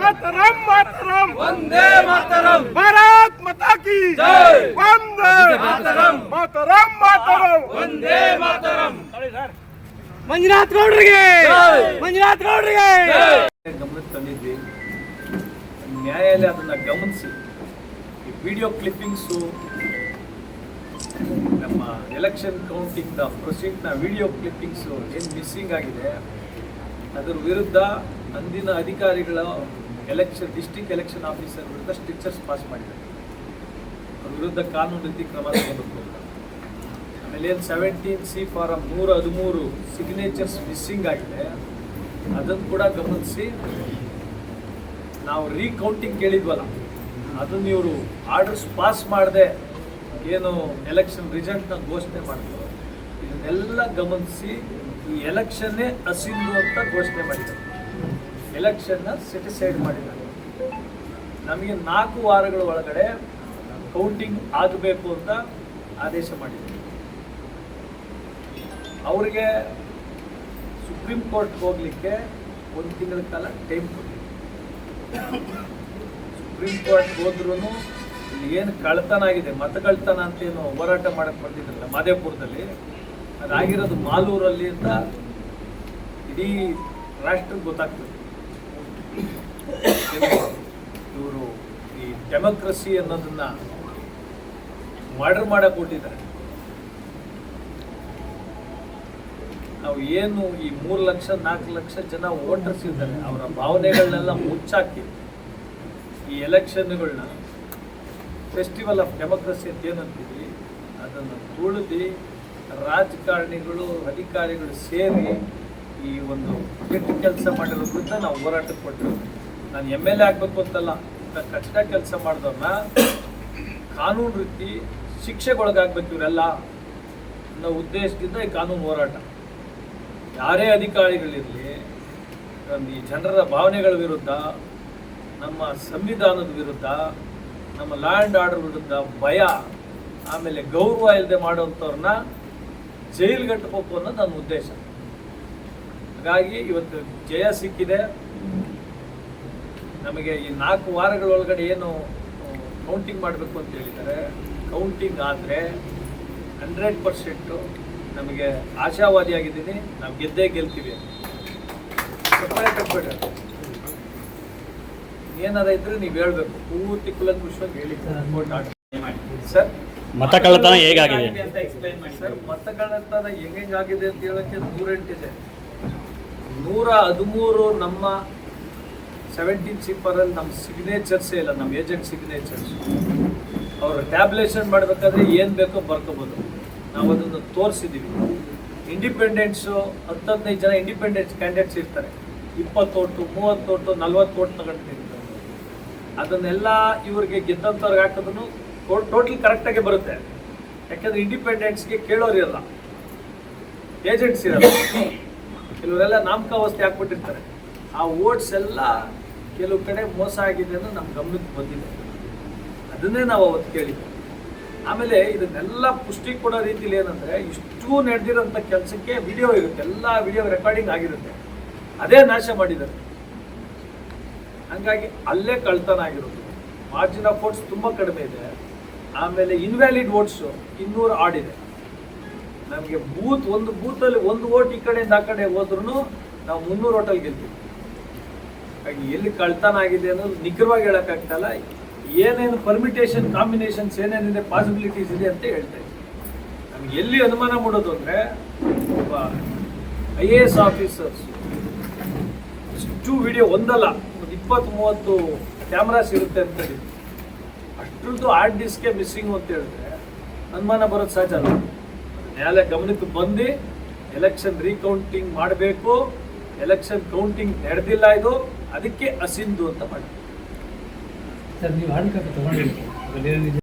मातरम मातरम वंदे मातरम भारत माता की जय वंदे मातरम मातरम मातरम वंदे मातरम ಮಂಜುನಾಥ್ ಗೌಡ್ರಿಗೆ ಮಂಜುನಾಥ್ ಗೌಡ್ರಿಗೆ ಗಮನಕ್ಕೆ ತಂದಿದ್ವಿ. ನ್ಯಾಯಾಲಯ ಅದನ್ನ ಗಮನಿಸಿ ಈ ವಿಡಿಯೋ ಕ್ಲಿಪ್ಪಿಂಗ್ಸು ನಮ್ಮ ಎಲೆಕ್ಷನ್ ಕೌಂಟಿಂಗ್ ಪ್ರೊಸೀಡ್ನ ವಿಡಿಯೋ ಕ್ಲಿಪ್ಪಿಂಗ್ಸು ಏನು ಮಿಸ್ಸಿಂಗ್ ಆಗಿದೆ ಅದರ ವಿರುದ್ಧ ಅಂದಿನ ಅಧಿಕಾರಿಗಳ ಡಿಸ್ಟ್ರಿಕ್ಟ್ ಎಲೆಕ್ಷನ್ ಆಫೀಸರ್ ವಿರುದ್ಧ ಸ್ಟಿಚರ್ಸ್ ಪಾಸ್ ಮಾಡಿದ್ದಾರೆ. ಅವ್ರ ವಿರುದ್ಧ ಕಾನೂನು ರೀತಿ ಕ್ರಮ ತಗೋಬೇಕು. ಆಮೇಲೆ ಏನು 17C ಫಾರಂ 113 ಸಿಗ್ನೇಚರ್ಸ್ ಮಿಸ್ಸಿಂಗ್ ಆಗಿದೆ, ಅದನ್ನು ಕೂಡ ಗಮನಿಸಿ ನಾವು ರೀಕೌಂಟಿಂಗ್ ಕೇಳಿದ್ವಲ್ಲ ಅದನ್ನು ಇವರು ಆರ್ಡರ್ಸ್ ಪಾಸ್ ಮಾಡದೆ ಏನು ಎಲೆಕ್ಷನ್ ರಿಸಲ್ಟ್ನ ಘೋಷಣೆ ಮಾಡಿದ್ರು, ಇದನ್ನೆಲ್ಲ ಗಮನಿಸಿ ಈ ಎಲೆಕ್ಷನ್ನೇ ಅಸಿಂಧು ಅಂತ ಘೋಷಣೆ ಮಾಡಿದ್ದಾರೆ. ಎಲೆಕ್ಷನ್ನ ಸೆಟಿಸೈಡ್ ಮಾಡಿದ್ದಾರೆ. ನಮಗೆ 4 ವಾರಗಳ ಒಳಗಡೆ ಕೌಂಟಿಂಗ್ ಆಗಬೇಕು ಅಂತ ಆದೇಶ ಮಾಡಿದ್ದಾರೆ. ಅವರಿಗೆ ಸುಪ್ರೀಂ ಕೋರ್ಟ್ ಹೋಗ್ಲಿಕ್ಕೆ 1 ತಿಂಗಳ ಕಾಲ ಟೈಮ್ ಕೊಟ್ಟಿದೆ. ಸುಪ್ರೀಂ ಕೋರ್ಟ್ ಹೋದ್ರೂ ಇಲ್ಲಿ ಏನು ಕಳ್ತನ ಆಗಿದೆ, ಮತಕಳ್ತನ ಅಂತ ಏನು ಹೋರಾಟ ಮಾಡಕ್ಕೆ ಬರ್ತಿದ್ರಲ್ಲ ಮಾದೇಪುರದಲ್ಲಿ, ಅದಾಗಿರೋದು ಮಾಲೂರಲ್ಲಿ ಅಂತ ಇಡೀ ರಾಷ್ಟ್ರಕ್ಕೆ ಗೊತ್ತಾಗ್ತದೆ. ಇವರು ಈ ಡೆಮೋಕ್ರಸಿ ಅನ್ನೋದನ್ನ ಮರ್ಡರ್ ಮಾಡಕ್ಕೆ ಕೊಟ್ಟಿದ್ದಾರೆ. ನಾವು ಏನು ಈ 3 ಲಕ್ಷ 4 ಲಕ್ಷ ಜನ ವೋಟರ್ಸ್ ಇದ್ದಾರೆ, ಅವರ ಭಾವನೆಗಳನ್ನೆಲ್ಲ ಮುಚ್ಚಾಕಿ ಈ ಎಲೆಕ್ಷನ್ಗಳನ್ನ ಫೆಸ್ಟಿವಲ್ ಆಫ್ ಡೆಮೋಕ್ರಸಿ ಅಂತ ಏನಂತೀವಿ ಅದನ್ನು ತುಳಿದು ರಾಜಕಾರಣಿಗಳು ಅಧಿಕಾರಿಗಳು ಸೇರಿ ಈ ಒಂದು ಕೆಟ್ಟ ಕೆಲಸ ಮಾಡಿರೋ ವಿರುದ್ಧ ನಾವು ಹೋರಾಟಕ್ಕೆ ಕೊಟ್ಟರು. ನಾನು MLA ಆಗಬೇಕು ಅಂತಲ್ಲ, ಕಷ್ಟ ಕೆಲಸ ಮಾಡಿದವ್ರನ್ನ ಕಾನೂನು ರೀತಿ ಶಿಕ್ಷೆಗೊಳಗಾಗಬೇಕು ಇವರೆಲ್ಲ ಅನ್ನೋ ಉದ್ದೇಶದಿಂದ ಈ ಕಾನೂನು ಹೋರಾಟ. ಯಾರೇ ಅಧಿಕಾರಿಗಳಿರಲಿ, ಈ ಜನರ ಭಾವನೆಗಳ ವಿರುದ್ಧ, ನಮ್ಮ ಸಂವಿಧಾನದ ವಿರುದ್ಧ, ನಮ್ಮ ಲಾ ಆ್ಯಂಡ್ ಆರ್ಡರ್ ವಿರುದ್ಧ ಭಯ, ಆಮೇಲೆ ಗೌರವ ಇಲ್ಲದೆ ಮಾಡೋವಂಥವ್ರನ್ನ ಜೈಲ್ಗಟ್ಟಬೇಕು ಅನ್ನೋದು ನನ್ನ ಉದ್ದೇಶ. ಹಾಗಾಗಿ ಇವತ್ತು ಜಯ ಸಿಕ್ಕಿದೆ ನಮಗೆ. ಈ 4 ವಾರಗಳೊಳಗಡೆ ಏನು ಕೌಂಟಿಂಗ್ ಮಾಡಬೇಕು ಅಂತ ಹೇಳಿದ್ದಾರೆ, ಕೌಂಟಿಂಗ್ ಆದರೆ 100% ನಮಗೆ ಆಶಾವಾದಿಯಾಗಿದ್ದೀನಿ, ನಾವು ಗೆದ್ದೇ ಗೆಲ್ತೀವಿ. ಕಟ್ಬೇಡ್ರಿ, ಏನಾರ ಇದ್ರೆ ನೀವು ಹೇಳ್ಬೇಕು, ಪೂರ್ತಿ ಕುಲಂಕುಷವಾಗಿ ಹೇಳಿ ಸರ್. ಮತ ಕಳ್ಳತನ ಹೇಗಾಗಿದೆ ಸರ್, ಮತ ಕಳ್ಳತನ ಹೆಂಗಾಗಿದೆ ಅಂತ ಹೇಳೋಕ್ಕೆ 108 ಇದೆ. 113 ನಮ್ಮ 17C ಫಾರಲ್ಲಿ ನಮ್ಮ ಸಿಗ್ನೇಚರ್ಸೇ ಇಲ್ಲ, ನಮ್ಮ ಏಜೆಂಟ್ ಸಿಗ್ನೇಚರ್ಸ್. ಅವರು ಟ್ಯಾಬ್ಲೇಷನ್ ಮಾಡಬೇಕಾದ್ರೆ ಏನು ಬೇಕೋ ಬರ್ಕೋಬೋದು. ನಾವು ಅದನ್ನು ತೋರಿಸಿದ್ದೀವಿ. ಇಂಡಿಪೆಂಡೆಂಟ್ಸು 10-15 ಜನ ಇಂಡಿಪೆಂಡೆಂಟ್ಸ್ ಕ್ಯಾಂಡಿಡೇಟ್ಸ್ ಇರ್ತಾರೆ, 20 ಓಟು 30 ಓಟು 40 ಓಟ್ ತಗೊಂಡಿರ್ತಾರೆ. ಅದನ್ನೆಲ್ಲ ಇವರಿಗೆ ಗೆದ್ದಂಥವ್ರಿಗೆ ಹಾಕೋದನ್ನು ಟೋಟಲ್ ಕರೆಕ್ಟಾಗಿ ಬರುತ್ತೆ. ಯಾಕೆಂದರೆ ಇಂಡಿಪೆಂಡೆಂಟ್ಸ್ಗೆ ಕೇಳೋರು ಇರಲ್ಲ, ಏಜೆಂಟ್ಸ್ ಇರಲ್ಲ, ಕೆಲವರೆಲ್ಲ ನಾಮಕಾವಸ್ಥೆ ಹಾಕ್ಬಿಟ್ಟಿರ್ತಾರೆ. ಆ ಓಟ್ಸ್ ಎಲ್ಲ ಕೆಲವು ಕಡೆ ಮೋಸ ಆಗಿದೆ ಅನ್ನೋ ನಮ್ಮ ಗಮನಕ್ಕೆ ಬಂದಿದೆ. ಅದನ್ನೇ ನಾವು ಅವತ್ತು ಕೇಳಿದ್ವಿ. ಆಮೇಲೆ ಇದನ್ನೆಲ್ಲ ಪುಷ್ಟಿ ಕೊಡೋ ರೀತಿಲಿ ಏನಂದರೆ, ಇಷ್ಟು ನಡೆದಿರೋಂಥ ಕೆಲಸಕ್ಕೆ ವಿಡಿಯೋ ಇರುತ್ತೆ, ಎಲ್ಲ ವಿಡಿಯೋ ರೆಕಾರ್ಡಿಂಗ್ ಆಗಿರುತ್ತೆ, ಅದೇ ನಾಶ ಮಾಡಿದ್ದಾರೆ. ಹಂಗಾಗಿ ಅಲ್ಲೇ ಕಳ್ತನ ಆಗಿರೋದು. ಮಾರ್ಜಿನ್ ಆಫ್ ವೋಟ್ಸ್ ತುಂಬ ಕಡಿಮೆ ಇದೆ. ಆಮೇಲೆ ಇನ್ವ್ಯಾಲಿಡ್ ವೋಟ್ಸು 200 ಆಡಿದೆ. ನಮಗೆ ಒಂದು ಬೂತಲ್ಲಿ 1 ವೋಟ್ ಈ ಕಡೆಯಿಂದ ಆ ಕಡೆ ಹೋದ್ರೂ ನಾವು 300 ವೋಟಲ್ಲಿ ಗೆಲ್ತೀವಿ. ಹಾಗೆ ಎಲ್ಲಿ ಕಳ್ತನ ಆಗಿದೆ ಅನ್ನೋದು ನಿಖರವಾಗಿ ಹೇಳೋಕ್ಕಾಗ್ತಲ್ಲ. ಏನೇನು ಪರ್ಮಿಟೇಷನ್ ಕಾಂಬಿನೇಷನ್ಸ್ ಏನೇನಿದೆ, ಪಾಸಿಬಿಲಿಟೀಸ್ ಇದೆ ಅಂತ ಹೇಳ್ತೇವೆ. ನಮ್ಗೆ ಎಲ್ಲಿ ಅನುಮಾನ ಮೂಡೋದು ಅಂದರೆ, ಒಬ್ಬ IAS ಆಫೀಸರ್ಸ್ ಇಷ್ಟು ವಿಡಿಯೋ ಒಂದಲ್ಲ 20-30 ಕ್ಯಾಮ್ರಾಸ್ ಇರುತ್ತೆ ಅಂತ ಹೇಳಿ, ಅಷ್ಟರದ್ದು ಹಾರ್ಡ್ ಡಿಸ್ಕೆ ಮಿಸ್ಸಿಂಗ್ ಅಂತ ಹೇಳಿದ್ರೆ ಅನುಮಾನ ಬರೋದು ಸಹಜ ಅಲ್ಲ. ನ್ಯಾಯಾಲಯ ಗಮನಕ್ಕೆ ಬಂದು ಎಲೆಕ್ಷನ್ ರೀಕೌಂಟಿಂಗ್ ಮಾಡಬೇಕು. ಎಲೆಕ್ಷನ್ ಕೌಂಟಿಂಗ್ ನಡೆದಿಲ್ಲ, ಇದು ಅದಕ್ಕೆ ಅಸಿಂಧು ಅಂತ ಮಾಡಿ. ಸರ್, ನೀವು